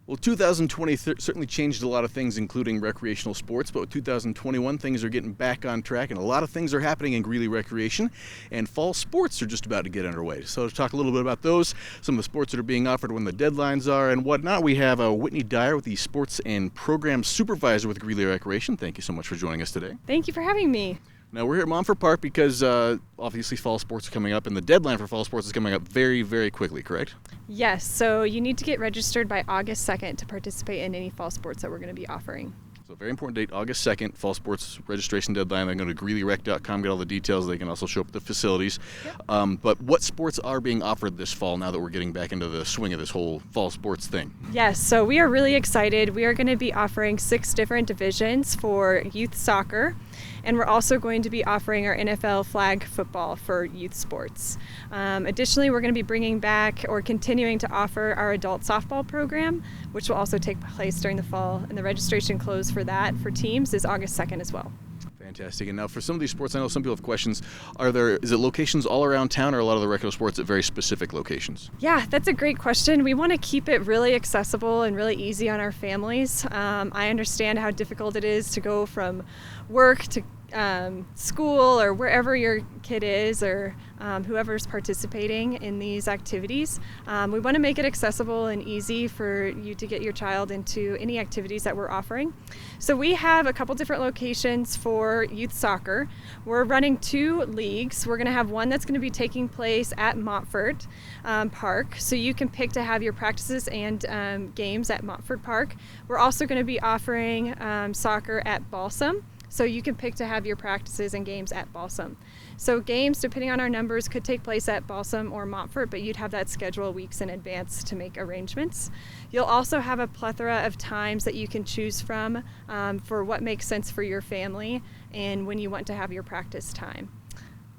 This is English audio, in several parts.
Well, 2020 certainly changed a lot of things, including recreational sports, but with 2021, things are getting back on track, and a lot of things are happening in Greeley Recreation, and fall sports are just about to get underway. So to talk a little bit about those, some of the sports that are being offered, when the deadlines are, and whatnot, we have Whitney Dyer, with the Sports and Program Supervisor with Greeley Recreation. Thank you so much for joining us today. Thank you for having me. Now, we're here at Montford Park because obviously fall sports are coming up, and the deadline for fall sports is coming up very, very quickly, correct? Yes, so you need to get registered by August 2nd to participate in any fall sports that we're going to be offering. So very important date, August 2nd, fall sports registration deadline. They can go to greeleyrec.com, get all the details. They can also show up at the facilities. Yep. But what sports are being offered this fall now that we're getting back into the swing of this whole fall sports thing? Yes, so we are really excited. We are going to be offering 6 different divisions for youth soccer. And we're also going to be offering our NFL flag football for youth sports. Additionally, we're going to be bringing back or continuing to offer our adult softball program, which will also take place during the fall. And the registration close for that for teams is August 2nd as well. Fantastic. And now for some of these sports, I know some people have questions. Is it locations all around town, or a lot of the recreational sports at very specific locations? Yeah, that's a great question. We want to keep it really accessible and really easy on our families. I understand how difficult it is to go from work to school or wherever your kid is, or whoever's participating in these activities. We want to make it accessible and easy for you to get your child into any activities that we're offering. So we have a couple different locations for youth soccer. We're running 2 leagues. We're going to have one that's going to be taking place at Montford Park, so you can pick to have your practices and games at Montford Park. We're also going to be offering soccer at Balsam, so you can pick to have your practices and games at Balsam. So games, depending on our numbers, could take place at Balsam or Montfort, but you'd have that schedule weeks in advance to make arrangements. You'll also have a plethora of times that you can choose from for what makes sense for your family and when you want to have your practice time.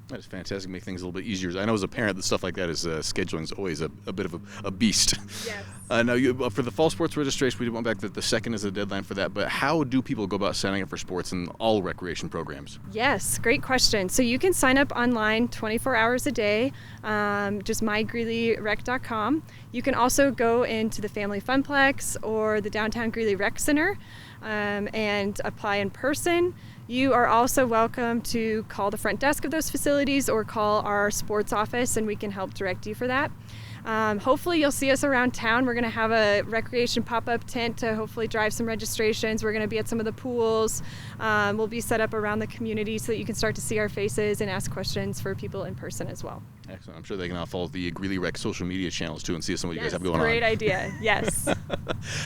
That is fantastic. Make things a little bit easier. I know as a parent that stuff like that is scheduling is always a bit of a beast. Yes. Now, for the fall sports registration, we went back that the 2nd is the deadline for that, but how do people go about signing up for sports in all recreation programs? Yes, great question. So you can sign up online 24 hours a day, just mygreeleyrec.com. You can also go into the Family Funplex or the downtown Greeley Rec Center and apply in person. You are also welcome to call the front desk of those facilities or call our sports office, and we can help direct you for that. Hopefully you'll see us around town. We're going to have a recreation pop-up tent to hopefully drive some registrations. We're going to be at some of the pools. We'll be set up around the community so that you can start to see our faces and ask questions for people in person as well. Excellent. I'm sure they can all follow the Greeley Rec social media channels too and see some of what you guys have going Great on. idea. Yes.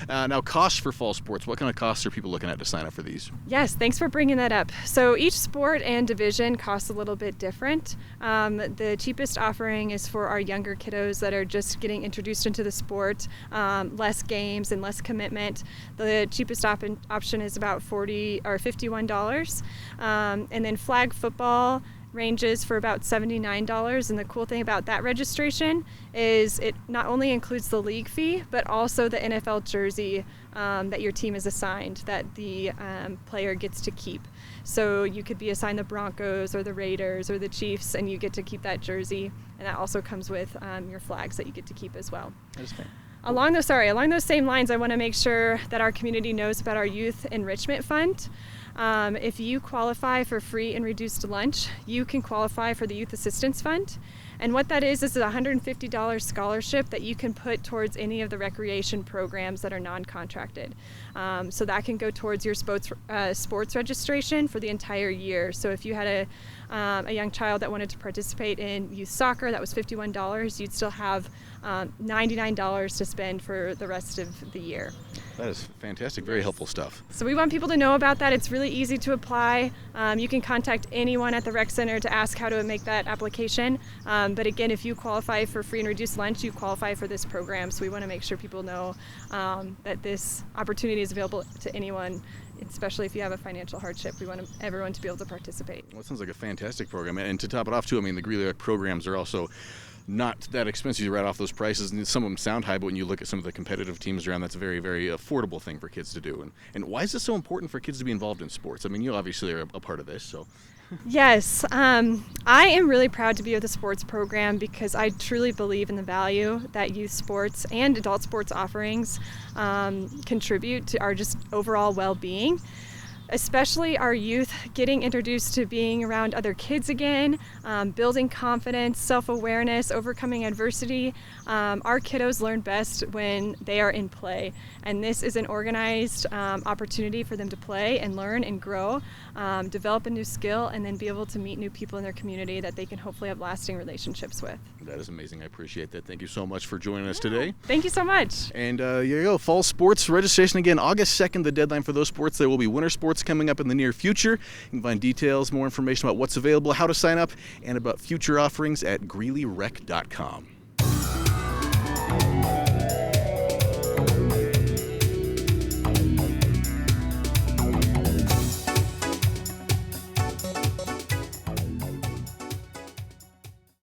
Now, costs for fall sports. What kind of costs are people looking at to sign up for these? Yes, thanks for bringing that up. So each sport and division costs a little bit different. The cheapest offering is for our younger kiddos that are just getting introduced into the sport, less games and less commitment. The cheapest option is about $40 or $51. And then flag football ranges for about $79, and the cool thing about that registration is it not only includes the league fee but also the NFL jersey that your team is assigned that the player gets to keep. So you could be assigned the Broncos or the Raiders or the Chiefs, and you get to keep that jersey, and that also comes with your flags that you get to keep as well. That's fair. Along those same lines, I want to make sure that our community knows about our Youth Enrichment Fund. If you qualify for free and reduced lunch, you can qualify for the Youth Assistance Fund. And what that is a $150 scholarship that you can put towards any of the recreation programs that are non-contracted. So that can go towards your sports registration for the entire year. So if you had a young child that wanted to participate in youth soccer, that was $51, you'd still have $99 to spend for the rest of the year. That is fantastic. Very helpful stuff. So we want people to know about that. It's really easy to apply. You can contact anyone at the rec center to ask how to make that application. But again, if you qualify for free and reduced lunch, you qualify for this program. So we want to make sure people know that this opportunity is available to anyone, especially if you have a financial hardship. We want everyone to be able to participate. Well, it sounds like a fantastic program. And to top it off, too, I mean, the Greeley Rec programs are also not that expensive. You write off those prices, and some of them sound high, but when you look at some of the competitive teams around, that's a very, very affordable thing for kids to do. And why is it so important for kids to be involved in sports? I mean, you obviously are a part of this, so. Yes, I am really proud to be with the sports program because I truly believe in the value that youth sports and adult sports offerings contribute to our just overall well-being. Especially our youth getting introduced to being around other kids again, building confidence, self-awareness, overcoming adversity. Our kiddos learn best when they are in play, and this is an organized opportunity for them to play and learn and grow, develop a new skill, and then be able to meet new people in their community that they can hopefully have lasting relationships with. That is amazing. I appreciate that. Thank you so much for joining us today. Thank you so much. And here you go. Fall sports registration again, August 2nd, the deadline for those sports. There will be winter sports coming up in the near future. You can find details, more information about what's available, how to sign up, and about future offerings at greeleyrec.com.